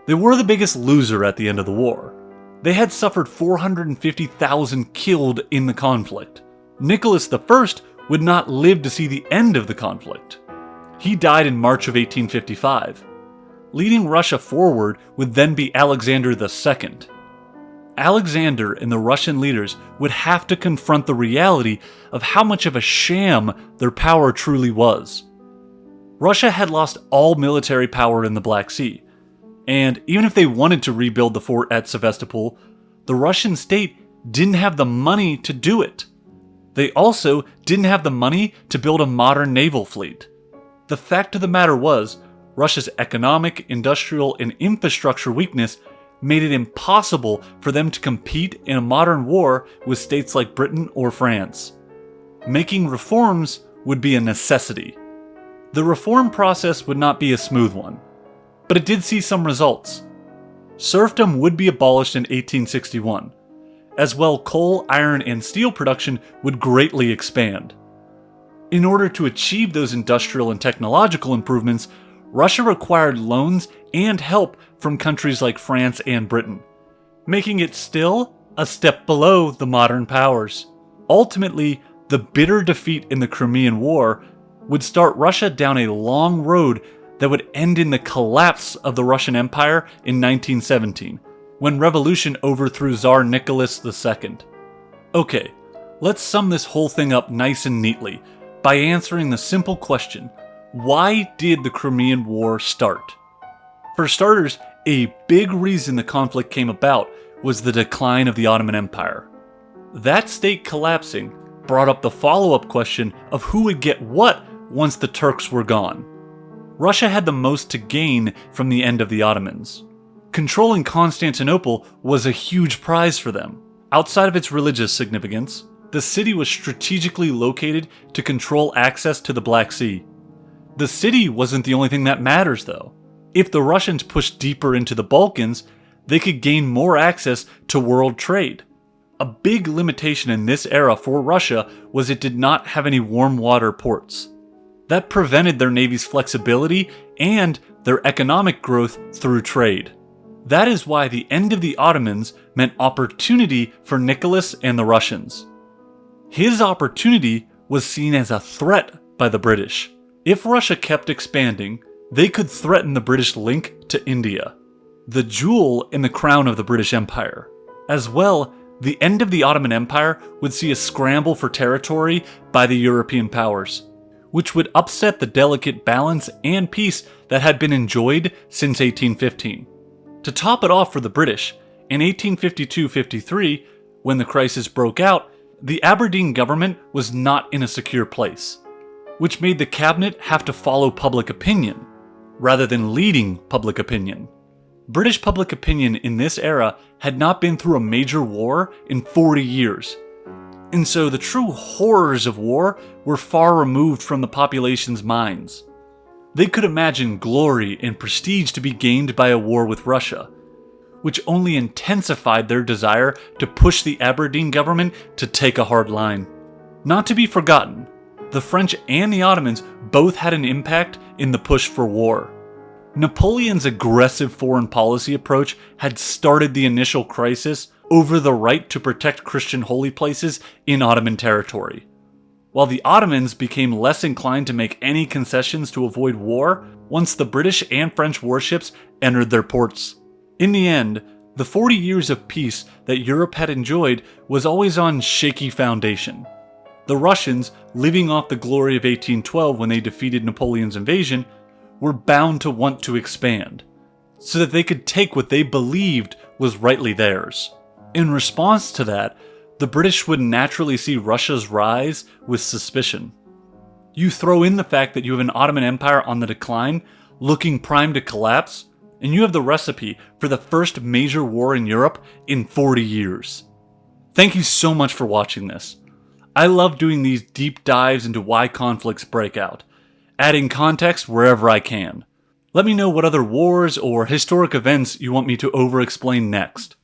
They were the biggest loser at the end of the war. They had suffered 450,000 killed in the conflict. Nicholas I would not live to see the end of the conflict. He died in March of 1855. Leading Russia forward would then be Alexander II. Alexander and the Russian leaders would have to confront the reality of how much of a sham their power truly was. Russia had lost all military power in the Black Sea, and even if they wanted to rebuild the fort at Sevastopol, the Russian state didn't have the money to do it. They also didn't have the money to build a modern naval fleet. The fact of the matter was, Russia's economic, industrial, and infrastructure weakness made it impossible for them to compete in a modern war with states like Britain or France. Making reforms would be a necessity. The reform process would not be a smooth one, but it did see some results. Serfdom would be abolished in 1861. As well, coal, iron, and steel production would greatly expand. In order to achieve those industrial and technological improvements, Russia required loans and help from countries like France and Britain, making it still a step below the modern powers. Ultimately, the bitter defeat in the Crimean War would start Russia down a long road that would end in the collapse of the Russian Empire in 1917, when revolution overthrew Tsar Nicholas II. Okay, let's sum this whole thing up nice and neatly by answering the simple question: why did the Crimean War start? For starters, a big reason the conflict came about was the decline of the Ottoman Empire. That state collapsing brought up the follow-up question of who would get what once the Turks were gone. Russia had the most to gain from the end of the Ottomans. Controlling Constantinople was a huge prize for them. Outside of its religious significance, the city was strategically located to control access to the Black Sea. The city wasn't the only thing that matters, though. If the Russians pushed deeper into the Balkans, they could gain more access to world trade. A big limitation in this era for Russia was it did not have any warm water ports. That prevented their navy's flexibility and their economic growth through trade. That is why the end of the Ottomans meant opportunity for Nicholas and the Russians. His opportunity was seen as a threat by the British. If Russia kept expanding, they could threaten the British link to India, the jewel in the crown of the British Empire. As well, the end of the Ottoman Empire would see a scramble for territory by the European powers, which would upset the delicate balance and peace that had been enjoyed since 1815. To top it off for the British, in 1852-53, when the crisis broke out, the Aberdeen government was not in a secure place, which made the cabinet have to follow public opinion, rather than leading public opinion. British public opinion in this era had not been through a major war in 40 years, and so the true horrors of war were far removed from the population's minds. They could imagine glory and prestige to be gained by a war with Russia, which only intensified their desire to push the Aberdeen government to take a hard line. Not to be forgotten, the French and the Ottomans both had an impact in the push for war. Napoleon's aggressive foreign policy approach had started the initial crisis over the right to protect Christian holy places in Ottoman territory. While the Ottomans became less inclined to make any concessions to avoid war once the British and French warships entered their ports. In the end, the 40 years of peace that Europe had enjoyed was always on shaky foundation. The Russians, living off the glory of 1812 when they defeated Napoleon's invasion, were bound to want to expand, so that they could take what they believed was rightly theirs. In response to that, the British would naturally see Russia's rise with suspicion. You throw in the fact that you have an Ottoman Empire on the decline, looking primed to collapse, and you have the recipe for the first major war in Europe in 40 years. Thank you so much for watching this. I love doing these deep dives into why conflicts break out, adding context wherever I can. Let me know what other wars or historic events you want me to over-explain next.